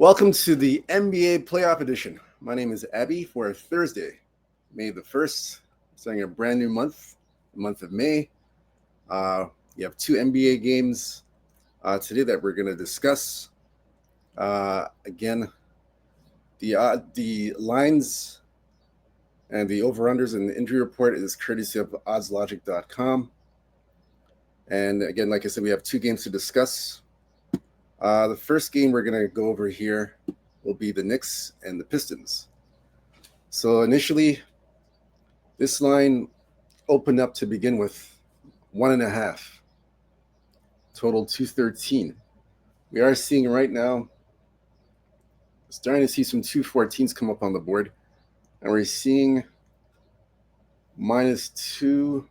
Welcome to the NBA Playoff Edition. My name is Abby for Thursday, May the 1st, starting a brand new month, the month of May. You have two NBA games today that we're going to discuss. Again, the lines and the over-unders and the injury report is courtesy of oddslogic.com. And again, like I said, we have two games to discuss. The first game we're going to go over here will be the Knicks and the Pistons. So initially, this line opened up to begin with 1.5, total 213. We are seeing right now, starting to see some 214s come up on the board, and we're seeing -2.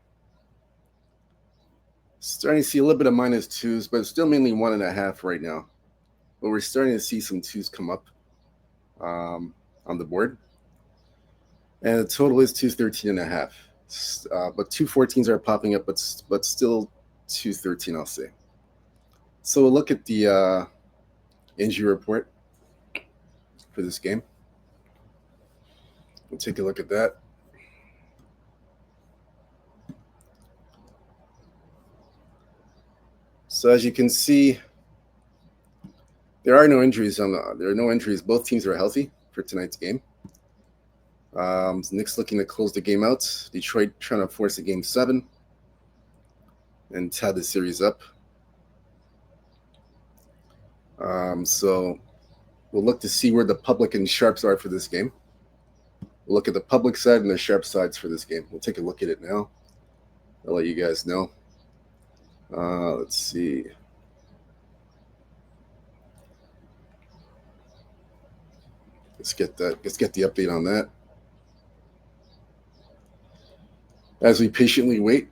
Starting to see a little bit of -2s, but it's still mainly 1.5 right now. But we're starting to see some 2s come up on the board. And the total is 213.5. But 214s are popping up, but still 213, I'll say. So we'll look at the injury report for this game. We'll take a look at that. So as you can see, there are no injuries. There are no injuries. Both teams are healthy for tonight's game. Knicks looking to close the game out. Detroit trying to force a game 7 and tie the series up. So we'll look to see where the public and sharps are for this game. We'll look at the public side and the sharp sides for this game. We'll take a look at it now. I'll let you guys know. Let's see. Let's get the update on that. As we patiently wait.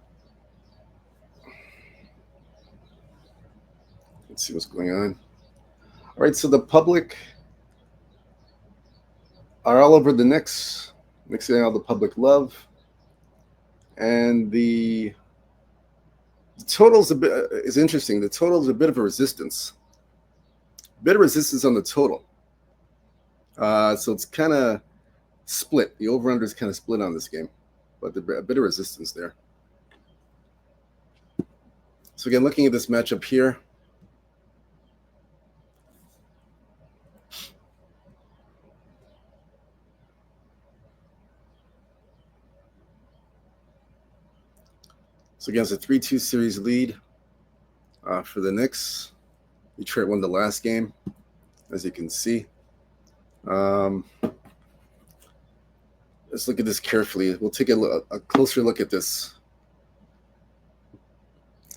Let's see what's going on. All right, so the public are all over the Knicks. Knicks getting all the public love. And the total's is interesting. The total is a bit of a resistance. A bit of resistance on the total. So it's kind of split. The over-under is kind of split on this game, but a bit of resistance there. So again, looking at this matchup here, so again, it's a 3-2 series lead for the Knicks. Detroit won the last game, as you can see. Let's look at this carefully. We'll take a closer look at this.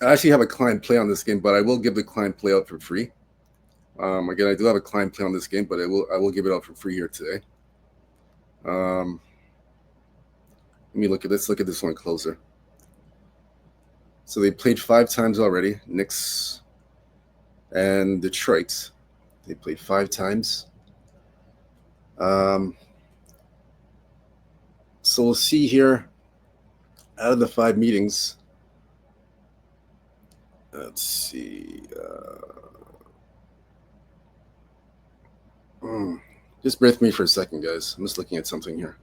I actually have a client play on this game, but I will give the client play out for free. Again, I do have a client play on this game, but I will give it out for free here today. Let me look at this. Look at this one closer. So they played 5 times already. Knicks and Detroit. They played 5 times. So we'll see here, out of the 5 meetings, let's see. Just bear with me for a second, guys. I'm just looking at something here.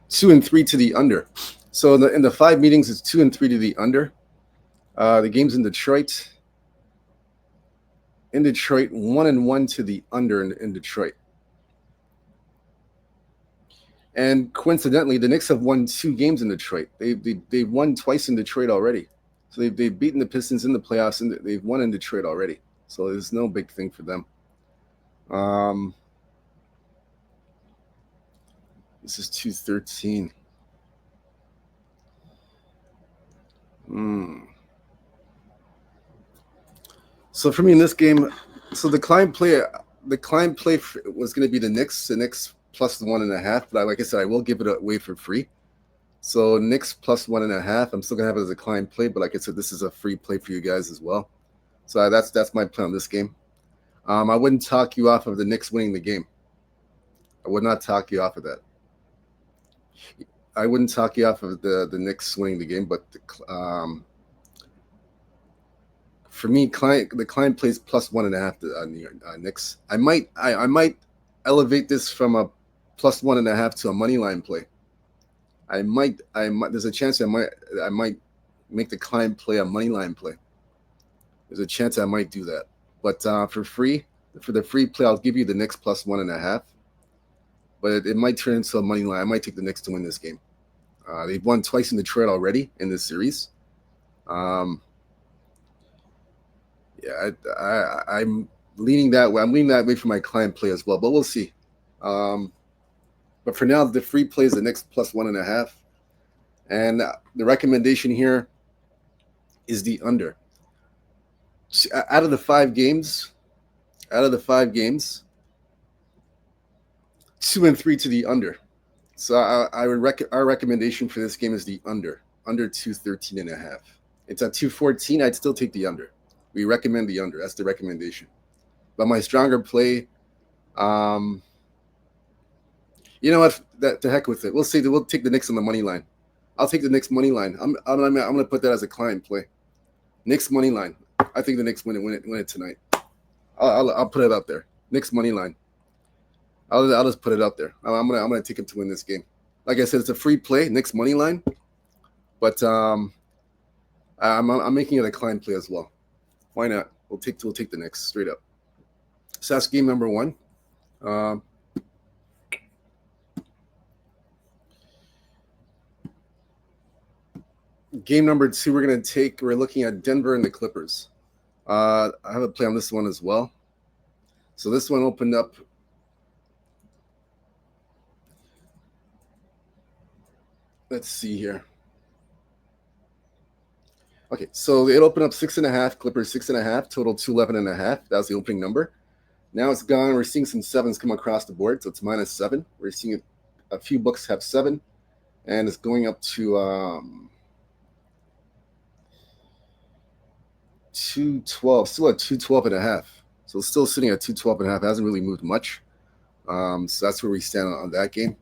2 and 3 to the under. So in the 5 meetings, it's 2 and 3 to the under. The game's in Detroit. In Detroit, 1 and 1 to the under in Detroit. And coincidentally, the Knicks have won 2 games in Detroit. They've won twice in Detroit already. So they've beaten the Pistons in the playoffs, and they've won in Detroit already. So it's no big thing for them. This is 213. So for me in this game, so the client play was going to be the Knicks plus the 1.5. But like I said, I will give it away for free. So Knicks plus 1.5. I'm still going to have it as a client play, but like I said, this is a free play for you guys as well. So that's my play on this game. I wouldn't talk you off of the Knicks winning the game. I would not talk you off of that. I wouldn't talk you off of the Knicks winning the game, but for me, the client plays +1.5 to Knicks. I might elevate this from a +1.5 to a money line play. I might. There's a chance I might make the client play a money line play. There's a chance I might do that. But for the free play, I'll give you the Knicks +1.5. But it might turn into a money line. I might take the Knicks to win this game. They've won twice in Detroit already in this series. Yeah, I'm leaning that way. I'm leaning that way for my client play as well. But we'll see. But for now, the free play is the Knicks +1.5. And the recommendation here is the under. Out of the five games, 2 and 3 to the under. So our recommendation for this game is the under 213.5. It's at 214. I'd still take the under. We recommend the under. That's the recommendation. But my stronger play, you know what? To heck with it. We'll say that we'll take the Knicks on the money line. I'll take the Knicks money line. I'm going to put that as a client play. Knicks money line. I think the Knicks win it tonight. I'll put it out there. Knicks money line. I'll just put it out there. I'm gonna take them to win this game. Like I said, it's a free play, Knicks money line, but I'm making it a client play as well. Why not? We'll take the Knicks straight up. So that's game number 1. Game number 2, we're looking at Denver and the Clippers. I have a play on this one as well. So this one opened up. Let's see here. Okay, so it opened up 6.5, Clippers 6.5, total 211.5. That was the opening number. Now it's gone. We're seeing some 7s come across the board, so it's -7. We're seeing a few books have 7, and it's going up to 212, still at 212.5. So it's still sitting at 212.5. Hasn't really moved much. So that's where we stand on that game.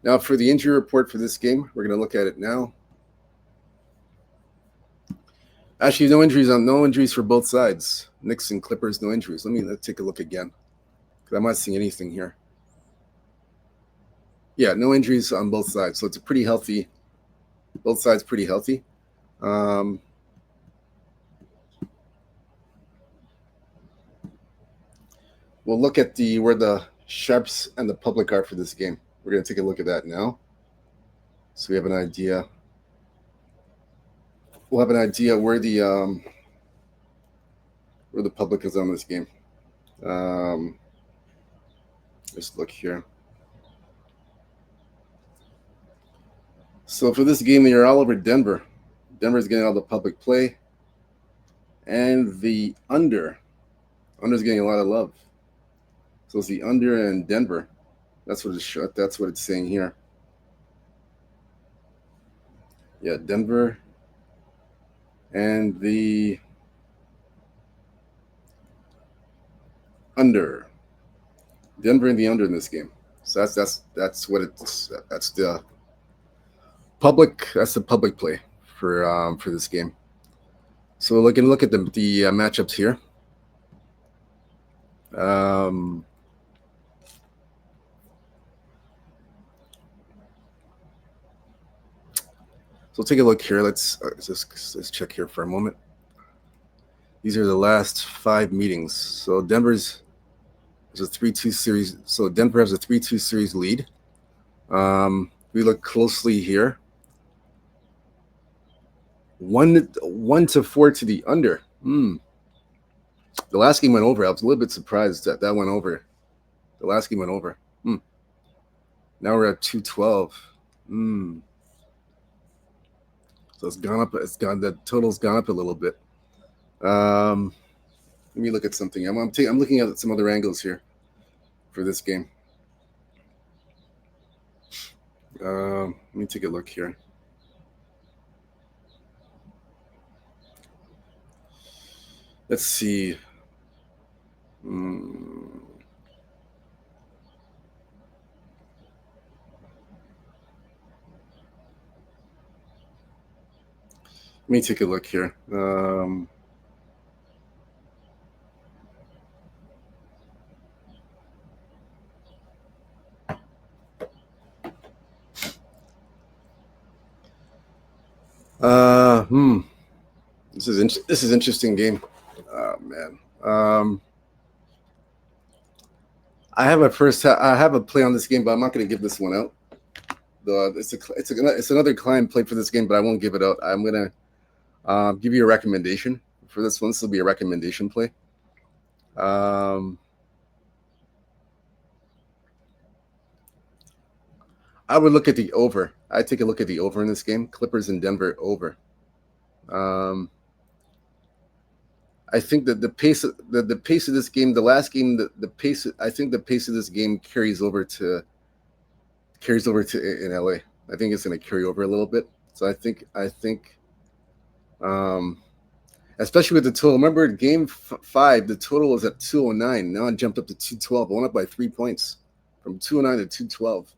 Now for the injury report for this game, we're going to look at it now. Actually, no injuries for both sides. Knicks and Clippers, no injuries. Let's take a look again, because I'm not seeing anything here. Yeah, no injuries on both sides. So it's a pretty healthy. Both sides pretty healthy. We'll look at where the sharps and the public are for this game. We're going to take a look at that now, so we have an idea. We'll have an idea where the public is on this game. Just look here. So for this game, they're all over Denver. Denver's getting all the public play, and the under's getting a lot of love. So it's the under and Denver. That's what it's saying here. Yeah, Denver and the under. Denver and the under in this game. So that's what it's. That's the public. That's the public play for this game. So we can look at the matchups here. So take a look here. Let's check here for a moment. These are the last 5 meetings. So Denver's is a 3-2 series. So Denver has a 3-2 series lead. We look closely here. 1-4 to the under. The last game went over. I was a little bit surprised that went over. The last game went over. Now we're at 212. So it's gone up. The total's gone up a little bit. Let me look at something. I'm looking at some other angles here for this game. Let me take a look here. Let's see. Let me take a look here. This is interesting game. Oh man. I have a play on this game, but I'm not going to give this one out. It's another client play for this game, but I won't give it out. I'm gonna give you a recommendation for this one. This will be a recommendation play. I would look at the over. I'd take a look at the over in this game. Clippers in Denver over. I think that the pace of this game, the last game, the pace. I think the pace of this game carries over to in LA. I think it's going to carry over a little bit. So I think, especially with the total. Remember, game 5, the total was at 209. Now it jumped up to 212. It went up by 3 points from 209 to 212.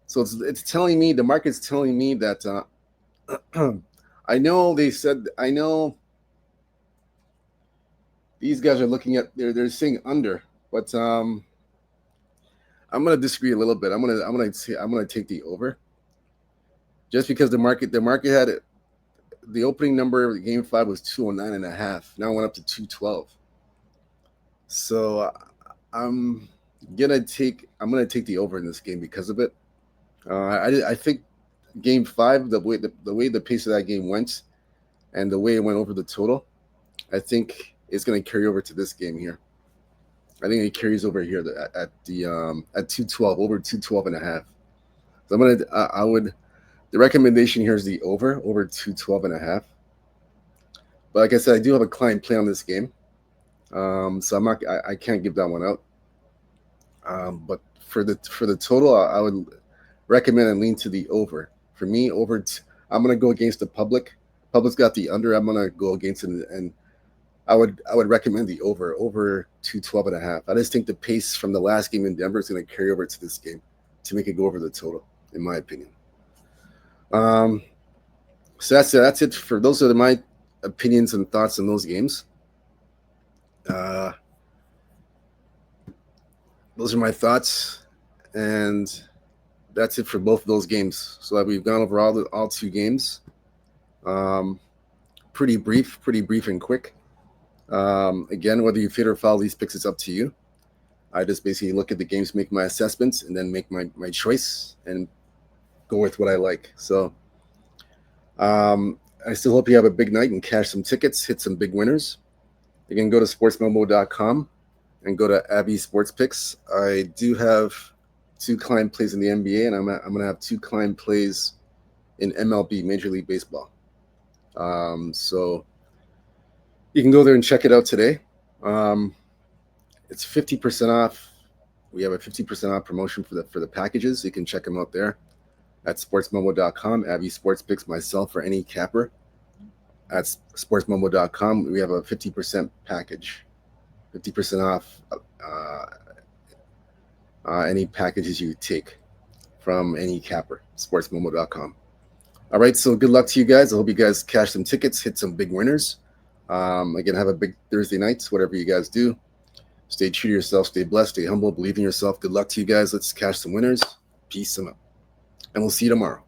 So it's telling me, the market's telling me that I know these guys are looking at they're saying under, but I'm gonna disagree a little bit. I'm gonna take the over, just because the market had it. The opening number of game 5 was 209.5. Now it went up to 212. So I'm gonna take the over in this game because of it. I think game 5, the way the pace of that game went, and the way it went over the total, I think it's going to carry over to this game here. I think it carries over here at 212, over 212.5. So the recommendation here is the over 212.5. But like I said, I do have a client play on this game, so I can't give that one out. But for the total, I would recommend and lean to the over. For me, I'm going to go against the public. Public's got the under. I'm going to go against it, and I would recommend the over 212.5. I just think the pace from the last game in Denver is going to carry over to this game to make it go over the total, in my opinion. So that's it for those are my opinions and thoughts on those games. Those are my thoughts, and that's it for both of those games. So we've gone over all 2 games. Pretty brief and quick. Again, whether you fit or foul these picks, it's up to you. I just basically look at the games, make my assessments, and then make my choice and go with what I like. So I still hope you have a big night and cash some tickets, hit some big winners. You can go to sportsmomo.com and go to Abby Sports Picks. I do have 2 client plays in the NBA, and I'm going to have 2 client plays in MLB, Major League Baseball. So you can go there and check it out today. It's 50% off. We have a 50% off promotion for the packages. You can check them out there at sportsmomo.com. Abby Sports Picks, myself, or any capper at sportsmomo.com. We have a 50% package, 50% off any packages you take from any capper, sportsmomo.com. All right, so good luck to you guys. I hope you guys cash some tickets, hit some big winners. Again, have a big Thursday nights, whatever you guys do. Stay true to yourself, stay blessed, stay humble, believe in yourself. Good luck to you guys. Let's cash some winners. Peace and we'll see you tomorrow.